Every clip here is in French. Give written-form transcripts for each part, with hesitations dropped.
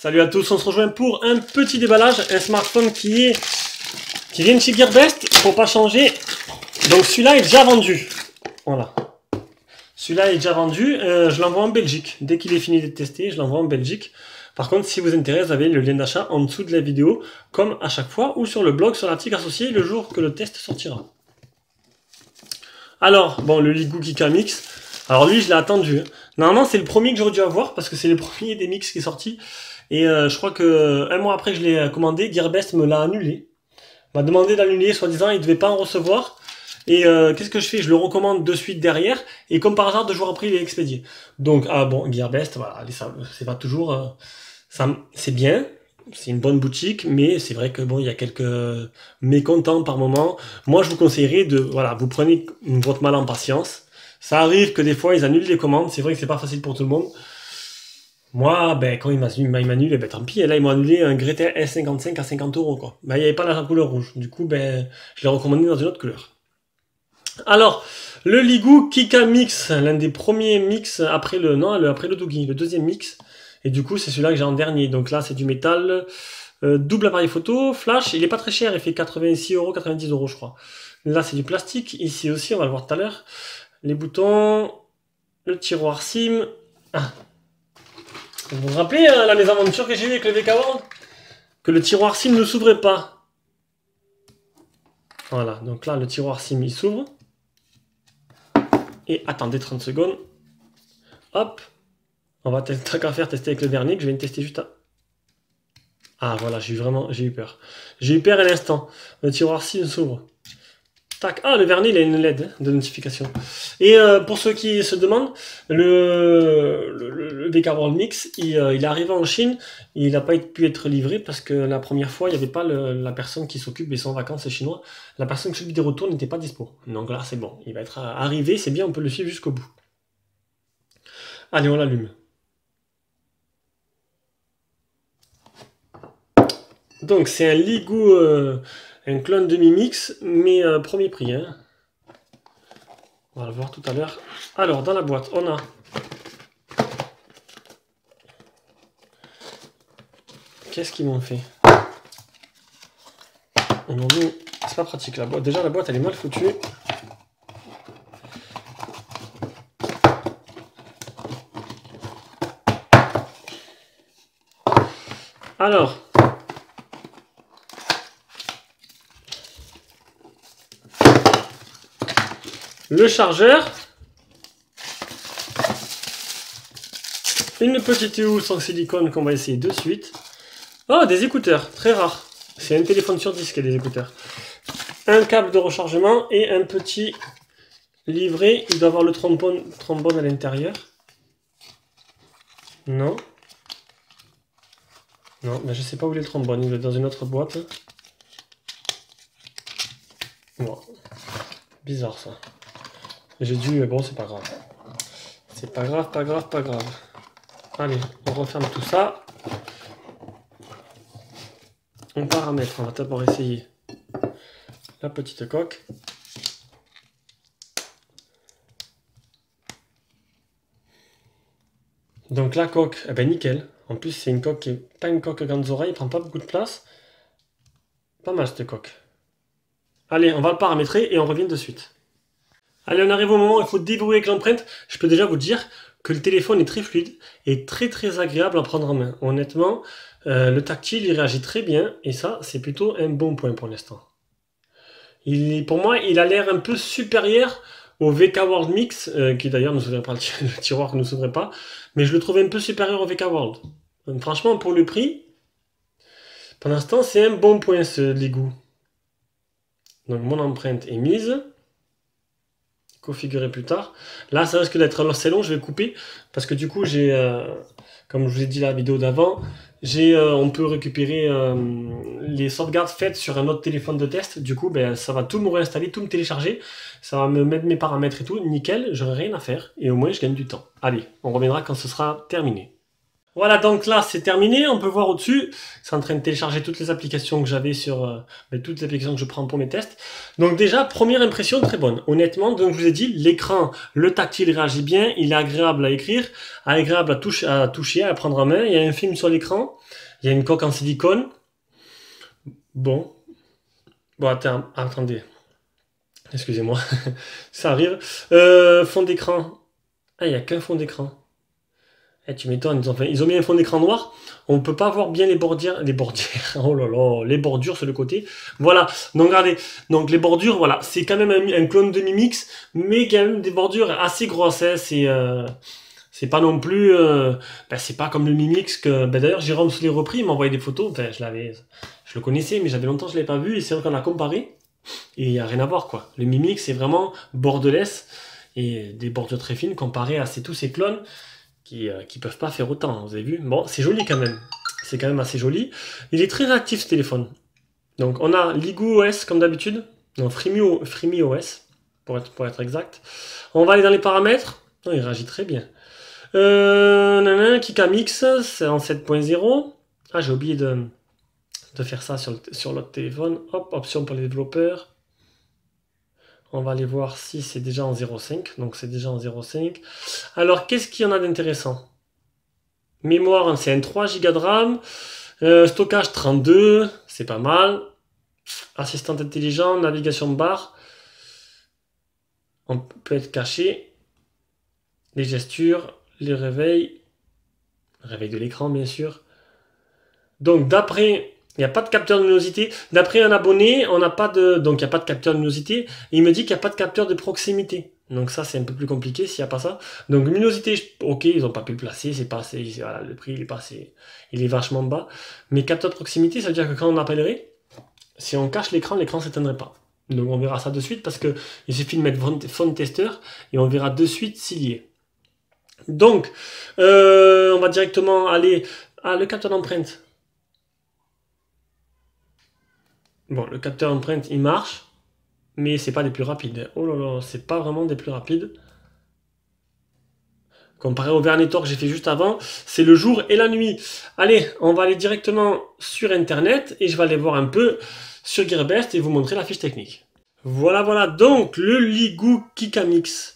Salut à tous, on se rejoint pour un petit déballage, un smartphone qui vient de chez Gearbest, faut pas changer. Donc celui-là est déjà vendu. Voilà. Celui-là est déjà vendu, je l'envoie en Belgique. Dès qu'il est fini d'être testé, je l'envoie en Belgique. Par contre, si vous intéresse, vous avez le lien d'achat en dessous de la vidéo, comme à chaque fois, ou sur le blog, sur l'article associé, le jour que le test sortira. Alors, bon, le Ligoo Kika Mix, alors lui, je l'ai attendu. Normalement, c'est le premier que j'aurais dû avoir, parce que c'est le premier des mix qui est sorti. Et je crois que un mois après que je l'ai commandé, Gearbest me l'a annulé. M'a demandé d'annuler, soi-disant, il devait pas en recevoir. Et qu'est-ce que je fais? Je le recommande de suite derrière. Et comme par hasard, 2 jours après, il est expédié. Donc, ah bon, Gearbest, voilà, c'est pas toujours... c'est bien, c'est une bonne boutique, mais c'est vrai que bon, il y a quelques mécontents par moment. Moi, je vous conseillerais de... Voilà, vous prenez votre mal en patience. Ça arrive que des fois, ils annulent les commandes. C'est vrai que c'est pas facile pour tout le monde. Moi, ben, quand il m'annule, ben, tant pis. Et là, ils m'ont annulé un Greta S55 à 50 €, quoi. Ben, il n'y avait pas la couleur rouge. Du coup, ben, je l'ai recommandé dans une autre couleur. Alors, le Ligoo Kika Mix, l'un des premiers mix après après le Doogie, le deuxième mix. Et du coup, c'est celui-là que j'ai en dernier. Donc là, c'est du métal, double appareil photo, flash. Il est pas très cher, il fait 86 €, 90 €, je crois. Là, c'est du plastique. Ici aussi, on va le voir tout à l'heure. Les boutons, le tiroir SIM. Ah. Vous vous rappelez la mésaventure que j'ai eue avec le VK-World? Que le tiroir SIM ne s'ouvrait pas. Voilà, donc là, le tiroir SIM, il s'ouvre. Et attendez 30 secondes. Hop. On va tant qu'à faire tester avec le vernis, que je viens de tester juste à... Ah, voilà, j'ai eu peur. J'ai eu peur à l'instant. Le tiroir SIM s'ouvre. Tac. Ah, le vernis, il a une LED de notification. Et pour ceux qui se demandent, le VK-World Mix, il est arrivé en Chine, il n'a pas pu être livré parce que la première fois, il n'y avait pas la personne qui s'occupe, ils sont en vacances, c'est chinois, la personne qui s'occupe des retours n'était pas dispo. Donc là, c'est bon, il va être arrivé, c'est bien, on peut le suivre jusqu'au bout. Allez, on l'allume. Donc c'est un Ligoo, un clone de Mi Mix, mais premier prix, hein. On va le voir tout à l'heure. Alors, dans la boîte, on a qu'est-ce qu'ils m'ont fait? Ils m'ont mis... C'est pas pratique, la boîte. Déjà, la boîte, elle est mal foutue. Alors... le chargeur... une petite housse en silicone qu'on va essayer de suite. Oh, des écouteurs, très rare. C'est un téléphone sur disque, des écouteurs. Un câble de rechargement et un petit livret. Il doit avoir le trombone à l'intérieur. Non. Non, mais je sais pas où il est le trombone. Il est dans une autre boîte. Bon. Bizarre ça. J'ai dû... mais bon, c'est pas grave. C'est pas grave, pas grave, pas grave. Allez, on referme tout ça. On paramètre, on va d'abord essayer la petite coque. Donc la coque, eh ben nickel. En plus c'est une coque qui est pas une coque grandes oreilles, prend pas beaucoup de place. Pas mal cette coque. Allez, on va le paramétrer et on revient de suite. Allez, on arrive au moment où il faut déverrouiller avec l'empreinte. Je peux déjà vous dire que le téléphone est très fluide et très agréable à prendre en main. Honnêtement, le tactile, il réagit très bien et ça, c'est plutôt un bon point pour l'instant. Pour moi, il a l'air un peu supérieur au VK-World Mix, qui d'ailleurs ne s'ouvrait pas, le tiroir ne s'ouvrait pas, mais je le trouve un peu supérieur au VK-World. Franchement, pour le prix, pour l'instant, c'est un bon point ce Ligoo. Donc mon empreinte est mise. Configurer plus tard. Là, ça risque d'être assez long, je vais couper, parce que du coup, j'ai, comme je vous ai dit la vidéo d'avant, on peut récupérer les sauvegardes faites sur un autre téléphone de test. Du coup, ben, ça va tout me réinstaller, tout me télécharger, ça va me mettre mes paramètres et tout, nickel, j'aurai rien à faire, et au moins je gagne du temps. Allez, on reviendra quand ce sera terminé. Voilà, donc là, c'est terminé. On peut voir au-dessus. C'est en train de télécharger toutes les applications que j'avais sur... toutes les applications que je prends pour mes tests. Donc déjà, première impression très bonne. Honnêtement, donc je vous ai dit, l'écran, le tactile réagit bien. Il est agréable à écrire, agréable à toucher, à prendre en main. Il y a un film sur l'écran. Il y a une coque en silicone. Bon. Bon, attendez. Excusez-moi. Ça arrive. Fond d'écran. Ah, il n'y a qu'un fond d'écran. Eh, tu m'étonnes, ils ont mis un fond d'écran noir. On peut pas voir bien les bordures, oh là là, les bordures sur le côté. Voilà, donc regardez, donc les bordures, voilà, c'est quand même un clone de Mimix, mais quand même des bordures assez grosses, hein. C'est pas non plus, c'est pas comme le Mimix que, d'ailleurs Jérôme se l'est repris, il m'a envoyé des photos, je le connaissais, mais j'avais longtemps que je l'avais pas vu, et c'est vrai qu'on a comparé, et il y a rien à voir, quoi. Le Mimix, c'est vraiment borderless, et des bordures très fines comparé à tous ces clones, qui peuvent pas faire autant, vous avez vu. Bon, c'est joli quand même. C'est quand même assez joli. Il est très réactif ce téléphone. Donc on a Ligoo OS comme d'habitude. Non, Freemi OS, pour être exact. On va aller dans les paramètres. Oh, il réagit très bien. Kikamix, c'est en 7.0. Ah, j'ai oublié de faire ça sur l'autre téléphone. Hop, option pour les développeurs. On va aller voir si c'est déjà en 0.5. Donc c'est déjà en 0.5. Alors, qu'est-ce qu'il y en a d'intéressant? Mémoire, c'est un 3 Go de RAM. Stockage 32, c'est pas mal. Assistant intelligent, navigation barre. On peut être caché. Les gestures, les réveils. Réveil de l'écran, bien sûr. Donc, d'après... Il n'y a pas de capteur de luminosité. D'après un abonné, on n'a pas de... Donc, il n'y a pas de capteur de luminosité. Et il me dit qu'il n'y a pas de capteur de proximité. Donc ça, c'est un peu plus compliqué s'il n'y a pas ça. Donc luminosité, ok, ils n'ont pas pu le placer. C'est pas assez... Voilà, le prix, il est pas assez... Il est vachement bas. Mais capteur de proximité, ça veut dire que quand on appellerait, si on cache l'écran, l'écran ne s'éteindrait pas. Donc on verra ça de suite parce que il suffit de mettre phone tester et on verra de suite s'il y est. Donc, on va directement aller à le capteur d'empreinte. Bon, le capteur d'empreinte, il marche, mais c'est pas des plus rapides. Oh là là, c'est pas vraiment des plus rapides. Comparé au Vernetor que j'ai fait juste avant, c'est le jour et la nuit. Allez, on va aller directement sur Internet et je vais aller voir un peu sur Gearbest et vous montrer la fiche technique. Voilà, donc le Ligoo Kikamix.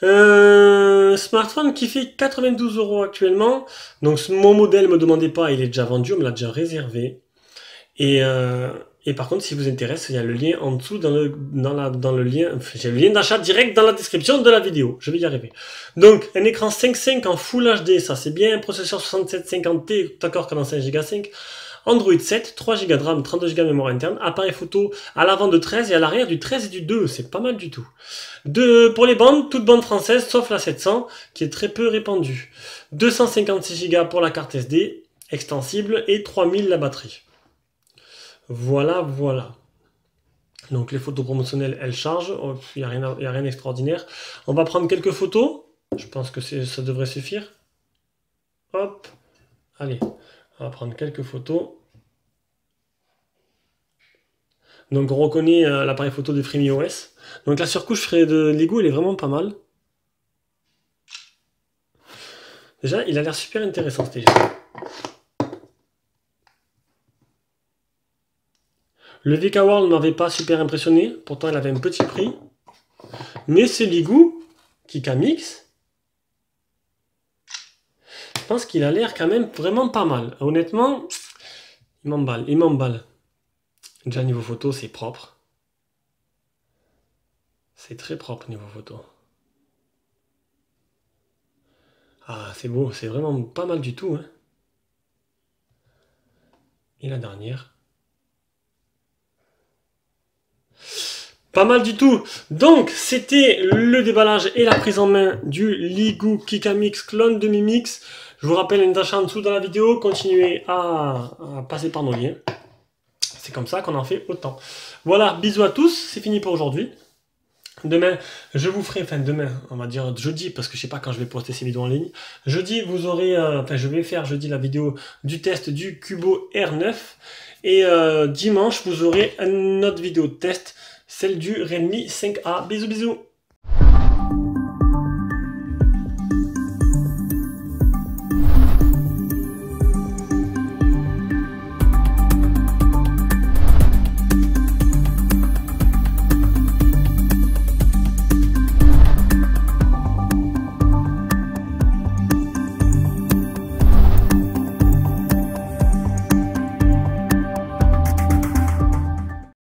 Smartphone qui fait 92 € actuellement. Donc mon modèle, me demandez pas, il est déjà vendu, on me l'a déjà réservé. Et par contre, si vous intéresse, il y a le lien en dessous dans le lien. Enfin, j'ai le lien d'achat direct dans la description de la vidéo. Je vais y arriver. Donc, un écran 5.5 en Full HD, ça c'est bien. Processeur 6750T, d'accord, cadence 5 Go 5. Android 7, 3 Go de RAM, 32 Go de mémoire interne. Appareil photo à l'avant de 13 et à l'arrière du 13 et du 2. C'est pas mal du tout. Pour les bandes, toutes bandes françaises, sauf la 700, qui est très peu répandue. 256 Go pour la carte SD, extensible, et 3000 la batterie. Voilà. Donc les photos promotionnelles, elles chargent. Il n'y a rien d'extraordinaire. On va prendre quelques photos. Je pense que ça devrait suffire. Hop. Allez, on va prendre quelques photos. Donc on reconnaît l'appareil photo de Freemi OS. Donc la surcouche de Ligoo, elle est vraiment pas mal. Déjà, il a l'air super intéressant ce téléphone. Le VK World ne m'avait pas super impressionné, pourtant il avait un petit prix. Mais ce Ligoo Kikamix, je pense qu'il a l'air quand même vraiment pas mal. Honnêtement, il m'emballe. Déjà niveau photo, c'est propre. C'est très propre niveau photo. Ah, c'est beau, c'est vraiment pas mal du tout, hein. Et la dernière. Pas mal du tout. Donc, c'était le déballage et la prise en main du Ligoo Kikamix clone de Mimix. Je vous rappelle une tâche en dessous dans la vidéo. Continuez à passer par nos liens. C'est comme ça qu'on en fait autant. Voilà, bisous à tous. C'est fini pour aujourd'hui. Demain, je vous ferai, enfin demain, on va dire jeudi, parce que je sais pas quand je vais poster ces vidéos en ligne. Jeudi, vous aurez, je vais faire jeudi la vidéo du test du Cubo R9. Et dimanche, vous aurez une autre vidéo de test, celle du Redmi 5A. Bisous.